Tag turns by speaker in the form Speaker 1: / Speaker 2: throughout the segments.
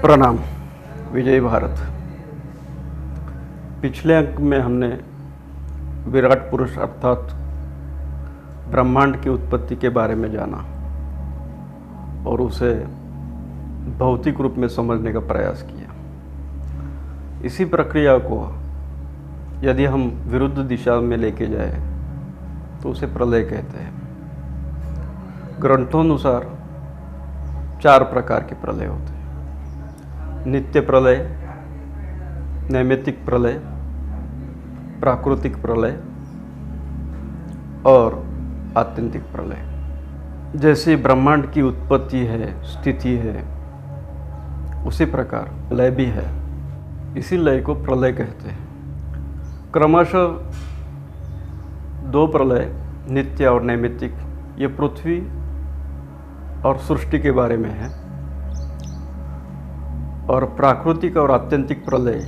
Speaker 1: प्रणाम। विजय भारत। पिछले अंक में हमने विराट पुरुष अर्थात ब्रह्मांड की उत्पत्ति के बारे में जाना और उसे भौतिक रूप में समझने का प्रयास किया। इसी प्रक्रिया को यदि हम विरुद्ध दिशा में लेके जाए तो उसे प्रलय कहते हैं। ग्रंथों अनुसार 4 प्रकार के प्रलय होते हैं: नित्य प्रलय, नैमित्तिक प्रलय, प्राकृतिक प्रलय और आत्यंतिक प्रलय। जैसे ब्रह्मांड की उत्पत्ति है, स्थिति है, उसी प्रकार लय भी है। इसी लय को प्रलय कहते हैं। क्रमशः 2 प्रलय, नित्य और नैमित्तिक, ये पृथ्वी और सृष्टि के बारे में है, और प्राकृतिक और आत्यंतिक प्रलय,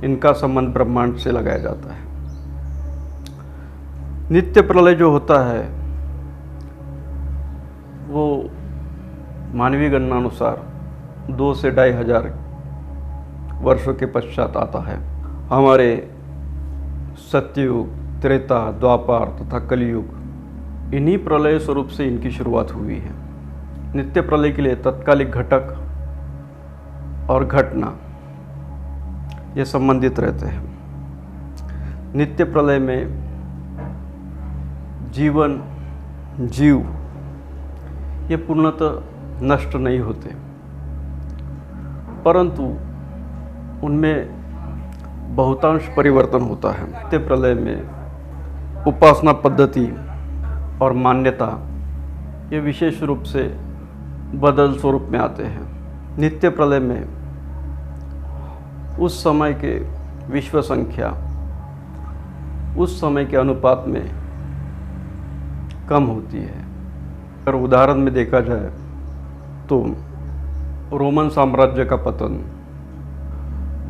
Speaker 1: इनका संबंध ब्रह्मांड से लगाया जाता है। नित्य प्रलय जो होता है वो मानवीय गणना अनुसार 2 से 2500 वर्षों के पश्चात आता है। हमारे सत्ययुग, त्रेता, द्वापर तथा कलयुग, इन्हीं प्रलय स्वरूप से इनकी शुरुआत हुई है। नित्य प्रलय के लिए तत्कालिक घटक और घटना ये संबंधित रहते हैं। नित्य प्रलय में जीव ये पूर्णतः नष्ट नहीं होते, परंतु उनमें बहुतांश परिवर्तन होता है। नित्य प्रलय में उपासना पद्धति और मान्यता ये विशेष रूप से बदल स्वरूप में आते हैं। नित्य प्रलय में उस समय के विश्व संख्या उस समय के अनुपात में कम होती है। अगर उदाहरण में देखा जाए तो रोमन साम्राज्य का पतन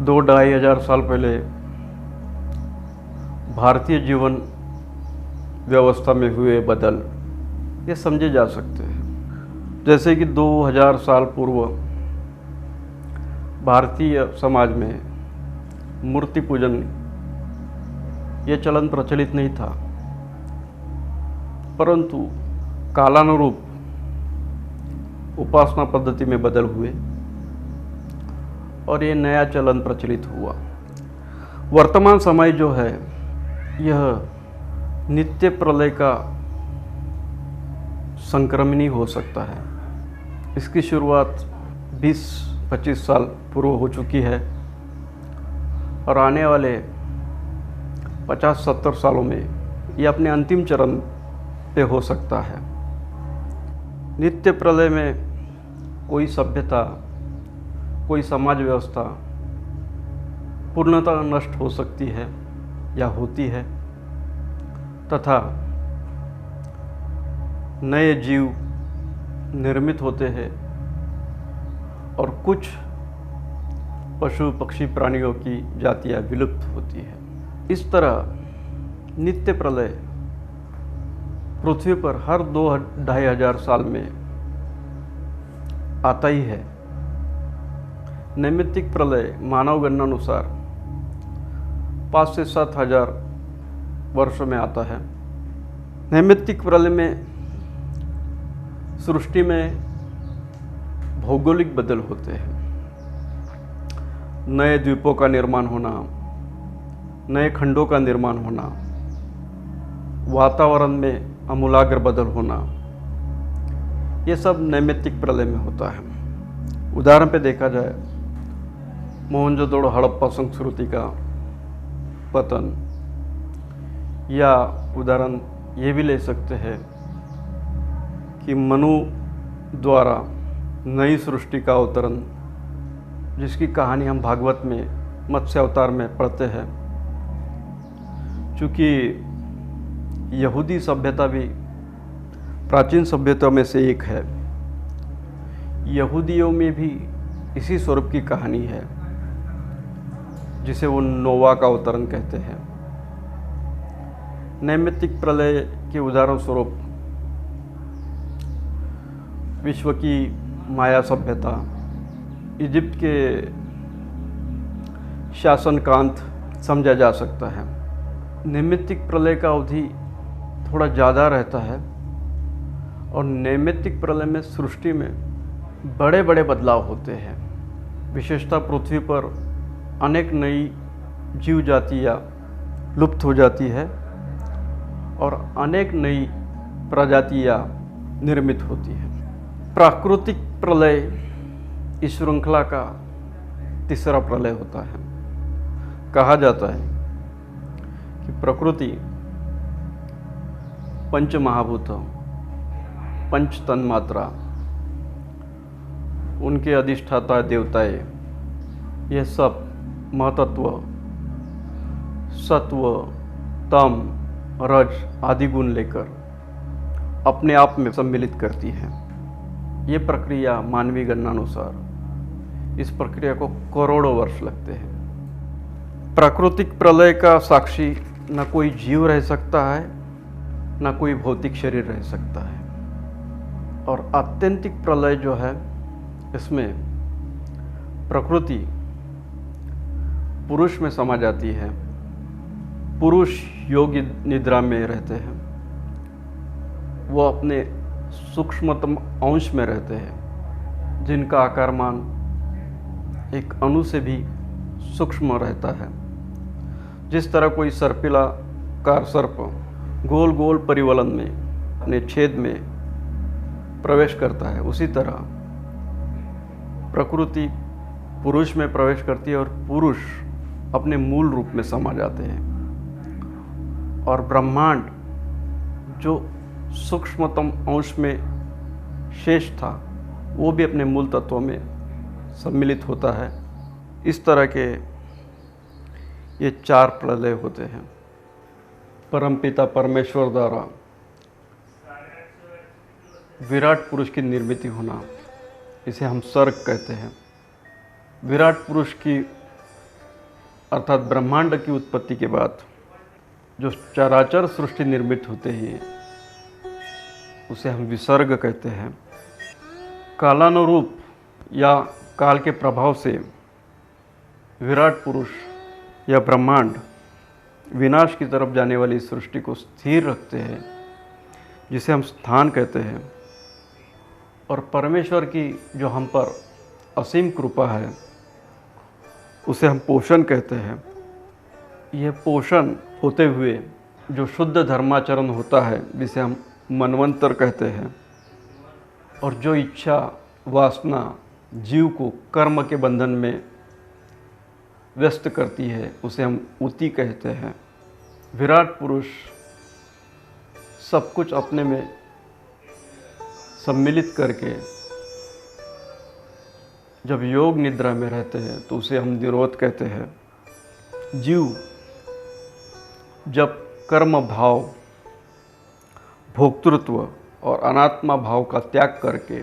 Speaker 1: 2-2.5 हजार साल पहले भारतीय जीवन व्यवस्था में हुए बदल ये समझे जा सकते हैं। जैसे कि 2000 साल पूर्व भारतीय समाज में मूर्ति पूजन ये चलन प्रचलित नहीं था, परंतु कालानुरूप उपासना पद्धति में बदल हुए और ये नया चलन प्रचलित हुआ। वर्तमान समय जो है यह नित्य प्रलय का संक्रमणी हो सकता है। इसकी शुरुआत 20-25 साल पूर्व हो चुकी है और आने वाले 50-70 सालों में ये अपने अंतिम चरण पे हो सकता है। नित्य प्रलय में कोई सभ्यता, कोई समाज व्यवस्था पूर्णतः नष्ट हो सकती है या होती है, तथा नए जीव निर्मित होते हैं और कुछ पशु पक्षी प्राणियों की जातियां विलुप्त होती है। इस तरह नित्य प्रलय पृथ्वी पर हर 2-2.5 हजार साल में आता ही है। नैमित्तिक प्रलय मानव गणना अनुसार 5 से 7 हजार वर्षों में आता है। नैमित्तिक प्रलय में सृष्टि में भौगोलिक बदल होते हैं। नए द्वीपों का निर्माण होना, नए खंडों का निर्माण होना, वातावरण में आमूलाग्र बदल होना, ये सब नैमित्तिक प्रलय में होता है। उदाहरण पे देखा जाए मोहनजोदड़ो हड़प्पा संस्कृति का पतन, या उदाहरण ये भी ले सकते हैं कि मनु द्वारा नई सृष्टि का अवतरण, जिसकी कहानी हम भागवत में मत्स्य अवतार में पढ़ते हैं। चूँकि यहूदी सभ्यता भी प्राचीन सभ्यताओं में से एक है, यहूदियों में भी इसी स्वरूप की कहानी है जिसे वो नोवा का अवतरण कहते हैं। नैमित्तिक प्रलय के उदाहरण स्वरूप विश्व की माया सभ्यता, इजिप्ट के शासनकांत समझा जा सकता है। नैमित्तिक प्रलय का अवधि थोड़ा ज़्यादा रहता है और नैमित्तिक प्रलय में सृष्टि में बड़े बड़े बदलाव होते हैं। विशेषतः पृथ्वी पर अनेक नई जीव जातियाँ लुप्त हो जाती है और अनेक नई प्रजातियाँ निर्मित होती हैं। प्राकृतिक प्रलय इस श्रृंखला का तीसरा प्रलय होता है। कहा जाता है कि प्रकृति पंच महाभूत, पंच तन्मात्रा, उनके अधिष्ठाता देवताएं, ये सब महतत्व, सत्व, तम, रज आदि गुण लेकर अपने आप में सम्मिलित करती है। ये प्रक्रिया मानवीय गणनानुसार इस प्रक्रिया को करोड़ों वर्ष लगते हैं। प्राकृतिक प्रलय का साक्षी न कोई जीव रह सकता है, न कोई भौतिक शरीर रह सकता है। और आत्यंतिक प्रलय जो है, इसमें प्रकृति पुरुष में समा जाती है। पुरुष योगी निद्रा में रहते हैं, वो अपने सूक्ष्मतम अंश में रहते हैं, जिनका आकारमान एक अणु से भी सूक्ष्म रहता है। जिस तरह कोई सर्पिलाकार सर्प गोल गोल परिवलन में अपने छेद में प्रवेश करता है, उसी तरह प्रकृति पुरुष में प्रवेश करती है और पुरुष अपने मूल रूप में समा जाते हैं। और ब्रह्मांड जो सूक्ष्मतम अंश में शेष था, वो भी अपने मूल तत्वों में सम्मिलित होता है। इस तरह के ये चार प्रलय होते हैं। परमपिता परमेश्वर द्वारा विराट पुरुष की निर्मित होना, इसे हम सर्ग कहते हैं। विराट पुरुष की अर्थात ब्रह्मांड की उत्पत्ति के बाद जो चराचर सृष्टि निर्मित होते हैं, उसे हम विसर्ग कहते हैं। कालानुरूप या काल के प्रभाव से विराट पुरुष या ब्रह्मांड विनाश की तरफ जाने वाली सृष्टि को स्थिर रखते हैं, जिसे हम स्थान कहते हैं। और परमेश्वर की जो हम पर असीम कृपा है, उसे हम पोषण कहते हैं। यह पोषण होते हुए जो शुद्ध धर्माचरण होता है, जिसे हम मनवंतर कहते हैं, और जो इच्छा वासना जीव को कर्म के बंधन में व्यस्त करती है, उसे हम उति कहते हैं। विराट पुरुष सब कुछ अपने में सम्मिलित करके जब योग निद्रा में रहते हैं, तो उसे हम निरोध कहते हैं। जीव जब कर्म भाव, भोक्तृत्व और अनात्मा भाव का त्याग करके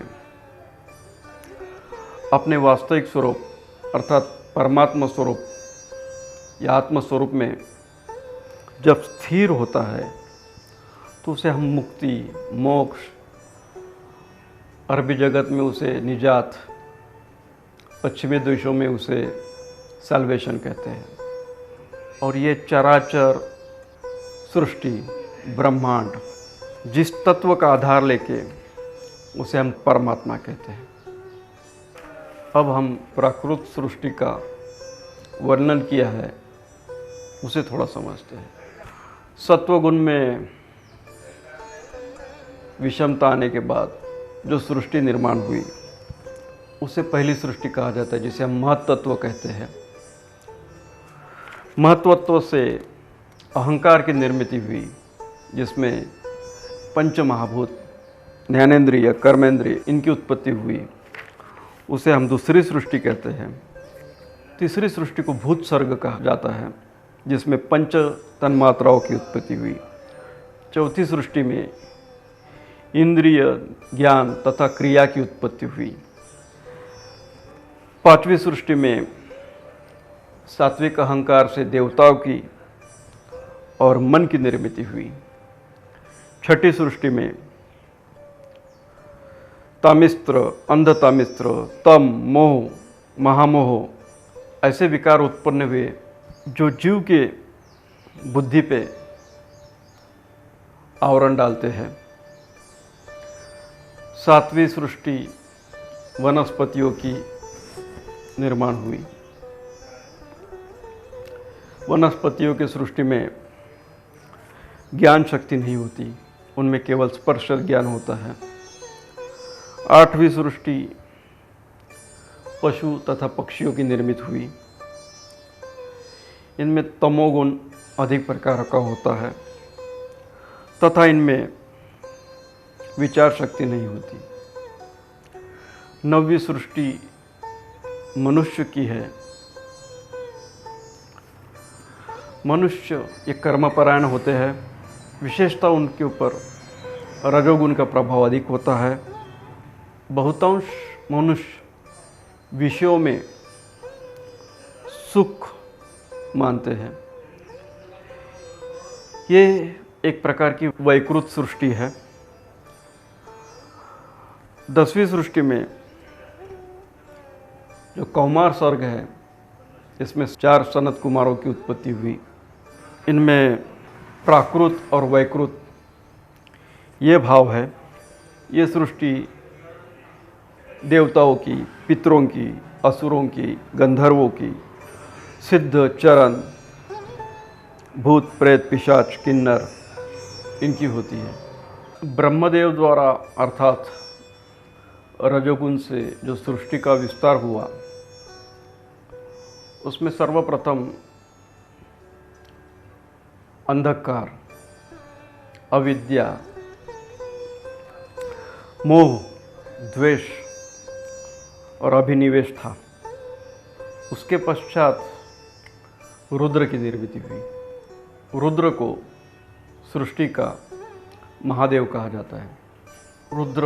Speaker 1: अपने वास्तविक स्वरूप अर्थात परमात्मा स्वरूप या आत्म स्वरूप में जब स्थिर होता है, तो उसे हम मुक्ति, मोक्ष, अरबी जगत में उसे निजात, पश्चिमी देशों में उसे सल्वेशन कहते हैं। और ये चराचर सृष्टि, ब्रह्मांड, जिस तत्व का आधार लेके, उसे हम परमात्मा कहते हैं। अब हम प्राकृत सृष्टि का वर्णन किया है, उसे थोड़ा समझते हैं। सत्वगुण में विषमता आने के बाद जो सृष्टि निर्माण हुई, उसे पहली सृष्टि कहा जाता है, जिसे हम महत्त्व कहते हैं। महत्वत्व से अहंकार की निर्मित हुई, जिसमें पंच महाभूत, ज्ञानेंद्रिय, कर्मेंद्रिय, इनकी उत्पत्ति हुई, उसे हम दूसरी सृष्टि कहते हैं। तीसरी सृष्टि को भूत सर्ग कहा जाता है, जिसमें पंच तन्मात्राओं की उत्पत्ति हुई। चौथी सृष्टि में इंद्रिय, ज्ञान तथा क्रिया की उत्पत्ति हुई। पांचवी सृष्टि में सात्विक अहंकार से देवताओं की और मन की निर्मित हुई। छठी सृष्टि में तामिस्त्र, अंधतामिस्त्र, तम, मोह महामोह ऐसे विकार उत्पन्न हुए जो जीव के बुद्धि पे आवरण डालते हैं। सातवीं सृष्टि वनस्पतियों की निर्माण हुई। वनस्पतियों की सृष्टि में ज्ञान शक्ति नहीं होती, उनमें केवल स्पर्श ज्ञान होता है। आठवीं सृष्टि पशु तथा पक्षियों की निर्मित हुई। इनमें तमोगुण अधिक प्रकार का होता है तथा इनमें विचार शक्ति नहीं होती। नौवीं सृष्टि मनुष्य की है। मनुष्य ये कर्मपरायण होते हैं, विशेषता उनके ऊपर रजोगुण का प्रभाव अधिक होता है। बहुतांश मनुष्य विषयों में सुख मानते हैं। ये एक प्रकार की वैकृत सृष्टि है। 10वीं सृष्टि में जो कौमार सर्ग है, इसमें 4 सनत कुमारों की उत्पत्ति हुई। इनमें प्राकृत और वैकृत ये भाव है। ये सृष्टि देवताओं की, पितरों की, असुरों की, गंधर्वों की, सिद्ध, चरण, भूत, प्रेत, पिशाच, किन्नर इनकी होती है। ब्रह्मदेव द्वारा अर्थात रजोगुण से जो सृष्टि का विस्तार हुआ, उसमें सर्वप्रथम अंधकार, अविद्या, मोह, द्वेष और अभिनिवेश था। उसके पश्चात रुद्र की निर्मित हुई। रुद्र को सृष्टि का महादेव कहा जाता है। रुद्र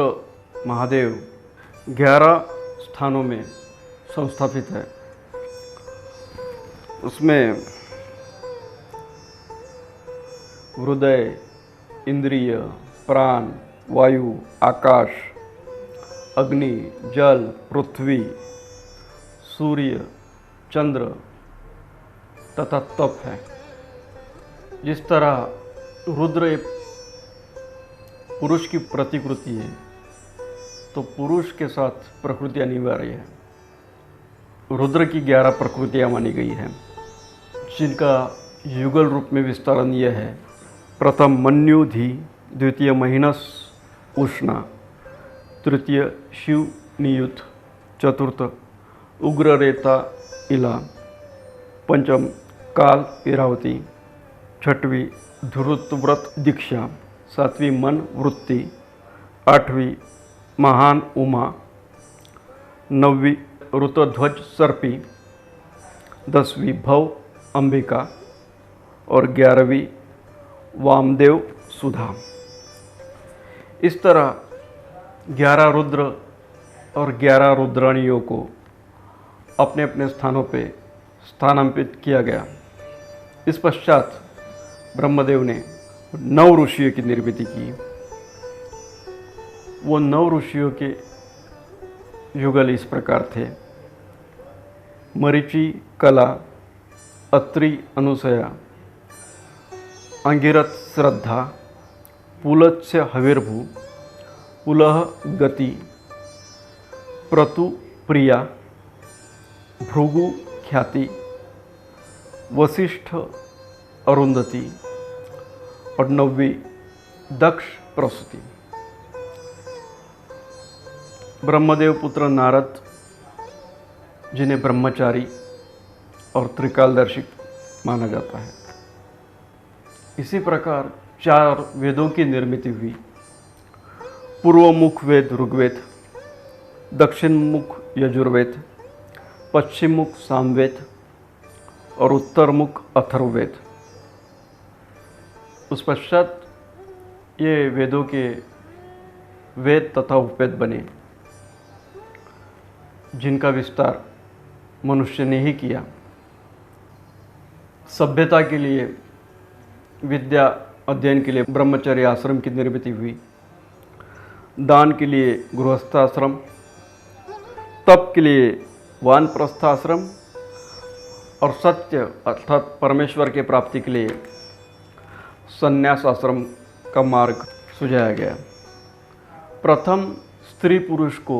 Speaker 1: महादेव 11 स्थानों में संस्थापित है। उसमें हृदय, इंद्रिय, प्राण, वायु, आकाश, अग्नि, जल, पृथ्वी, सूर्य, चंद्र तथा तप है। जिस तरह रुद्र एक पुरुष की प्रतिकृति है, तो पुरुष के साथ प्रकृति अनिवार्य है। रुद्र की 11 प्रकृतियाँ मानी गई हैं, जिनका युगल रूप में विस्तारण यह है। प्रथम मन्युधि, द्वितीय महिनस उष्णा, तृतीय शिव नियुत, चतुर्थ उग्ररेता इला, पंचम काल इरावती, छठवीं धुरुतव्रत दीक्षा, सातवीं मन वृत्ति, आठवीं महान उमा, नौवीं ऋतध्वज सर्पी, 10वीं भव अंबिका और 11वीं वामदेव सुधा। इस तरह 11 रुद्र और 11 रुद्राणियों को अपने अपने स्थानों पे स्थानांतरित किया गया। इस पश्चात ब्रह्मदेव ने 9 ऋषियों की निर्मित की। वो 9 ऋषियों के युगल इस प्रकार थे: मरीचि, कला, अत्रि, अनुसया, अंगिरथ, श्रद्धा, पुलत्स्य, हविर्भू, पुलह, गति, प्रतु, प्रिया, भृगु, ख्याति, वशिष्ठ, अरुंधति और 9वीं दक्ष, प्रसूति। ब्रह्मदेव पुत्र नारद, जिन्हें ब्रह्मचारी और त्रिकालदर्शी माना जाता है। इसी प्रकार 4 वेदों की निर्मित हुई। पूर्व मुख वेद ऋग्वेद, दक्षिण मुख यजुर्वेद, पश्चिम मुख सामवेद और उत्तर मुख अथर्ववेद। उस पश्चात ये वेदों के वेद तथा उपवेद बने, जिनका विस्तार मनुष्य ने ही किया। सभ्यता के लिए, विद्या अध्ययन के लिए ब्रह्मचर्य आश्रम की निर्मित हुई। दान के लिए गृहस्थाश्रम, तप के लिए वानप्रस्थ आश्रम और सत्य अर्थात परमेश्वर के प्राप्ति के लिए संन्यास आश्रम का मार्ग सुझाया गया। प्रथम स्त्री पुरुष को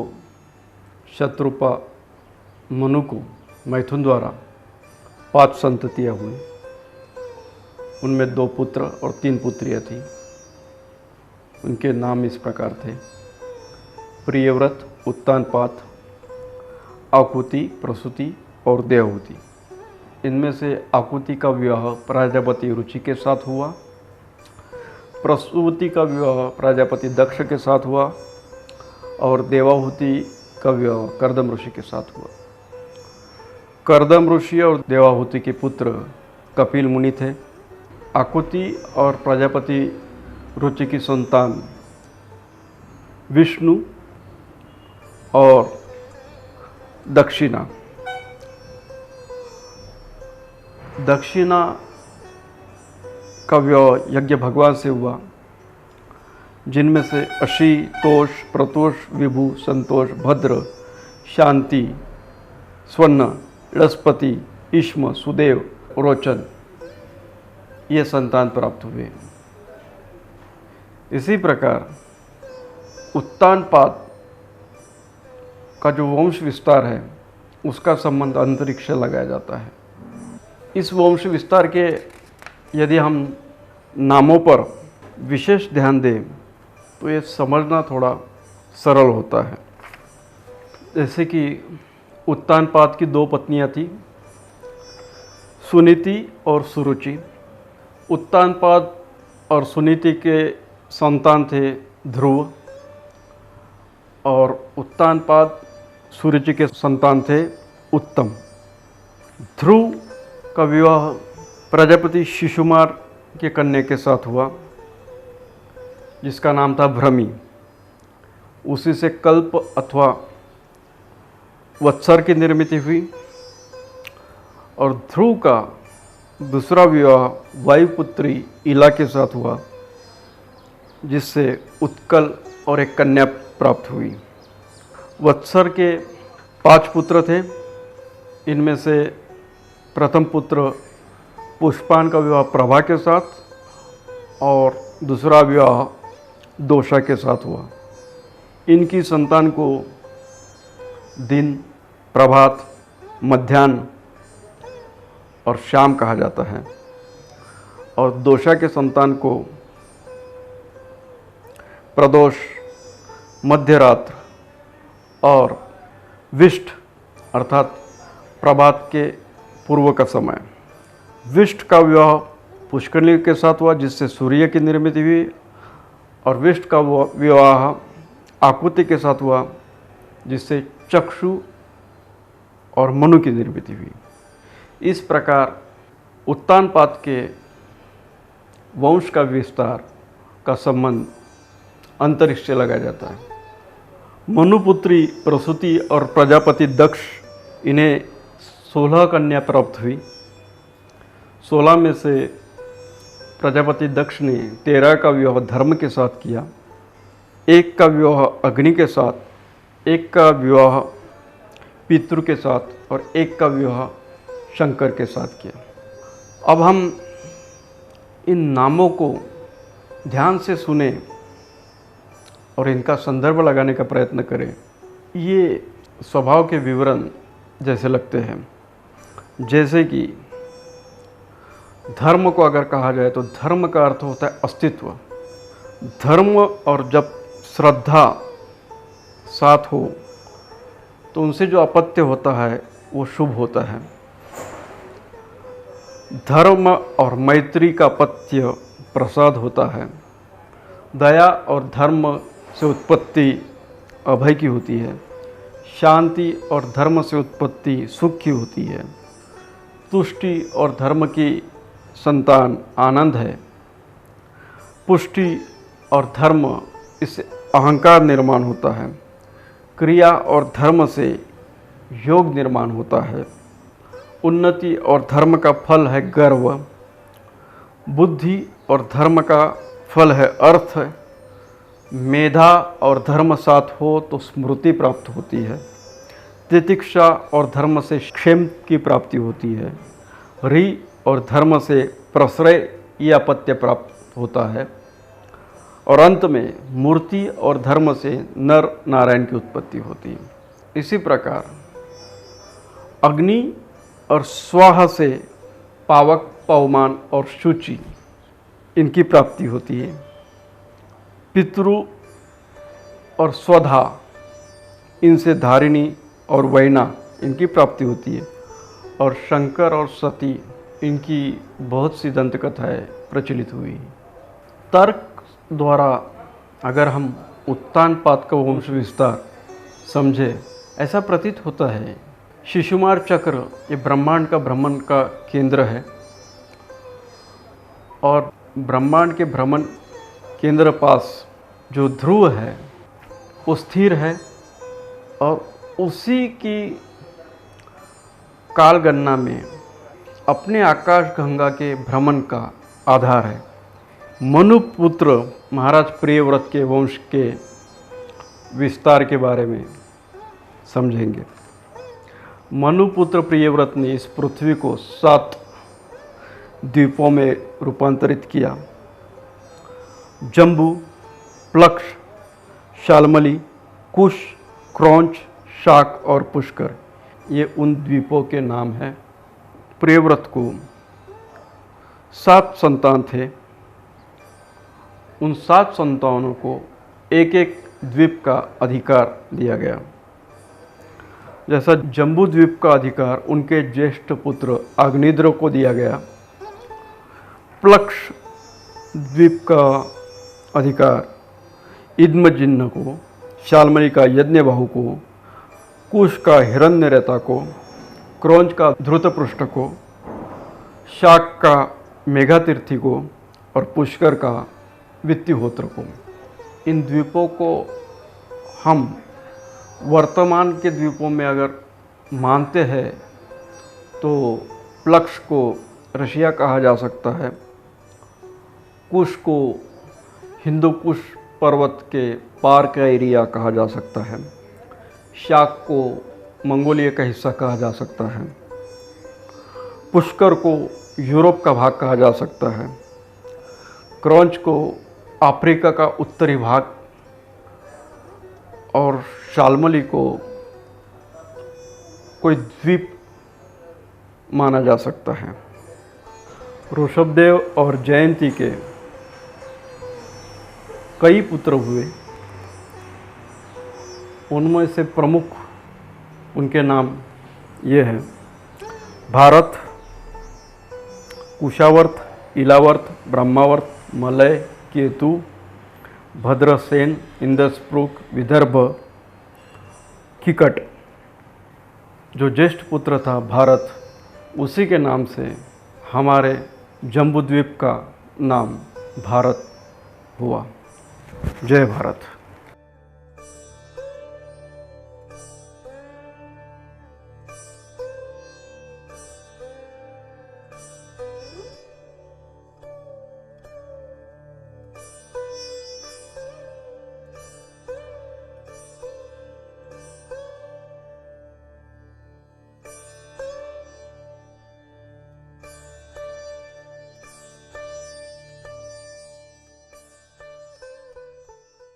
Speaker 1: शत्रुपा मनु को मैथुन द्वारा 5 संततियाँ हुई। उनमें 2 पुत्र और 3 पुत्रियाँ थीं। उनके नाम इस प्रकार थे: प्रियव्रत, उत्तानपाद, आकुति, प्रसूति और देवहूति। इनमें से आकुति का विवाह प्रजापति रुचि के साथ हुआ, प्रसूति का विवाह प्रजापति दक्ष के साथ हुआ और देवाहूति का विवाह कर्दम ऋषि के साथ हुआ। कर्दम ऋषि और देवाहूति के पुत्र कपिल मुनि थे। आकुति और प्रजापति रुचि की संतान विष्णु और दक्षिणा का विवाह यज्ञ भगवान से हुआ, जिनमें से अशी, तोष, प्रतोष, विभु, संतोष, भद्र, शांति, स्वर्ण, लस्पति, ईष्म, सुदेव, रोचन ये संतान प्राप्त हुए। इसी प्रकार उत्तानपाद का जो वंश विस्तार है उसका संबंध अंतरिक्ष से लगाया जाता है। इस वंश विस्तार के यदि हम नामों पर विशेष ध्यान दें तो ये समझना थोड़ा सरल होता है। जैसे कि उत्तानपाद की 2 पत्नियां थीं, सुनीति और सुरुचि। उत्तानपाद और सुनीति के संतान थे ध्रुव और उत्तानपाद सुरुचि के संतान थे उत्तम। ध्रुव का विवाह प्रजापति शिशुमार के कन्या के साथ हुआ, जिसका नाम था भ्रमी। उसी से कल्प अथवा वत्सर की निर्मिति हुई। और ध्रुव का दूसरा विवाह वायुपुत्री इला के साथ हुआ, जिससे उत्कल और एक कन्या प्राप्त हुई। वत्सर के 5 पुत्र थे। इनमें से प्रथम पुत्र पुष्पान का विवाह प्रभा के साथ और दूसरा विवाह दोषा के साथ हुआ। इनकी संतान को दिन, प्रभात, मध्याह्न और शाम कहा जाता है और दोषा के संतान को प्रदोष, मध्यरात्र और विष्ट अर्थात प्रभात के पूर्व का समय। विष्ट का विवाह पुष्करणी के साथ हुआ, जिससे सूर्य की निर्मिति हुई। और विष्ट का विवाह आकुति के साथ हुआ, जिससे चक्षु और मनु की निर्मिति हुई। इस प्रकार उत्तानपाद के वंश का विस्तार का संबंध अंतरिक्ष से लगाया जाता है। मनुपुत्री प्रसूति और प्रजापति दक्ष, इन्हें 16 कन्या प्राप्त हुई। 16 में से प्रजापति दक्ष ने 13 का विवाह धर्म के साथ किया, 1 का विवाह अग्नि के साथ, 1 का विवाह पितृ के साथ और 1 का विवाह शंकर के साथ किया। अब हम इन नामों को ध्यान से सुने और इनका संदर्भ लगाने का प्रयत्न करें। ये स्वभाव के विवरण जैसे लगते हैं। जैसे कि धर्म को अगर कहा जाए तो धर्म का अर्थ होता है अस्तित्व। धर्म और जब श्रद्धा साथ हो तो उनसे जो अपत्य होता है वो शुभ होता है। धर्म और मैत्री का अपत्य प्रसाद होता है। दया और धर्म से उत्पत्ति अभय की होती है। शांति और धर्म से उत्पत्ति सुख की होती है। तुष्टि और धर्म की संतान आनंद है। पुष्टि और धर्म, इससे अहंकार निर्माण होता है। क्रिया और धर्म से योग निर्माण होता है। उन्नति और धर्म का फल है गर्व। बुद्धि और धर्म का फल है अर्थ। मेधा और धर्म साथ हो तो स्मृति प्राप्त होती है। तितिक्षा और धर्म से क्षेम की प्राप्ति होती है। रि और धर्म से प्रश्रय या अपत्य प्राप्त होता है। और अंत में मूर्ति और धर्म से नर नारायण की उत्पत्ति होती है। इसी प्रकार अग्नि और स्वाहा से पावक, पवमान और शुचि इनकी प्राप्ति होती है। पितृ और स्वधा इनसे धारिणी और वैना इनकी प्राप्ति होती है। और शंकर और सती इनकी बहुत सी दंत कथाएँ प्रचलित हुई। तर्क द्वारा अगर हम उत्तानपाद का वंश विस्तार समझे, ऐसा प्रतीत होता है शिशुमार चक्र ये ब्रह्मांड का भ्रमण का केंद्र है और ब्रह्मांड के भ्रमण केंद्र पास जो ध्रुव है वो स्थिर है और उसी की कालगणना में अपने आकाश गंगा के भ्रमण का आधार है। मनुपुत्र महाराज प्रियव्रत के वंश के विस्तार के बारे में समझेंगे। मनुपुत्र प्रियव्रत ने इस पृथ्वी को 7 द्वीपों में रूपांतरित किया। जम्बू, प्लक्ष, शाल्मली, कुश, क्रौंच, शाक और पुष्कर ये उन द्वीपों के नाम हैं। प्रियव्रत को 7 संतान थे। उन 7 संतानों को एक एक द्वीप का अधिकार दिया गया। जैसा जम्बू द्वीप का अधिकार उनके ज्येष्ठ पुत्र अग्निद्र को दिया गया, प्लक्ष द्वीप का अधिकार इद्मजिन्न को, शाल्मली का यज्ञबाहु को, कुश का हिरण्यरेता को, क्रौंच का धृतपृष्ठ को, शाक का मेघातीर्थी को और पुष्कर का वित्तिहोत्र को। इन द्वीपों को हम वर्तमान के द्वीपों में अगर मानते हैं तो प्लक्ष को रशिया कहा जा सकता है, कुश को हिंदू कुश पर्वत के पार का एरिया कहा जा सकता है, शाक को मंगोलिया का हिस्सा कहा जा सकता है, पुष्कर को यूरोप का भाग कहा जा सकता है, क्रौंच को अफ्रीका का उत्तरी भाग और शाल्मली को कोई द्वीप माना जा सकता है। ऋषभदेव और जयंती के कई पुत्र हुए। उनमें से प्रमुख उनके नाम ये हैं: भारत, कुशावर्त, इलावर्त, ब्रह्मावर्त, मलय, केतु, भद्रसेन, इंद्रस्पृक, विदर्भ, किकट। जो ज्येष्ठ पुत्र था भारत, उसी के नाम से हमारे जम्बूद्वीप का नाम भारत हुआ। जय भारत।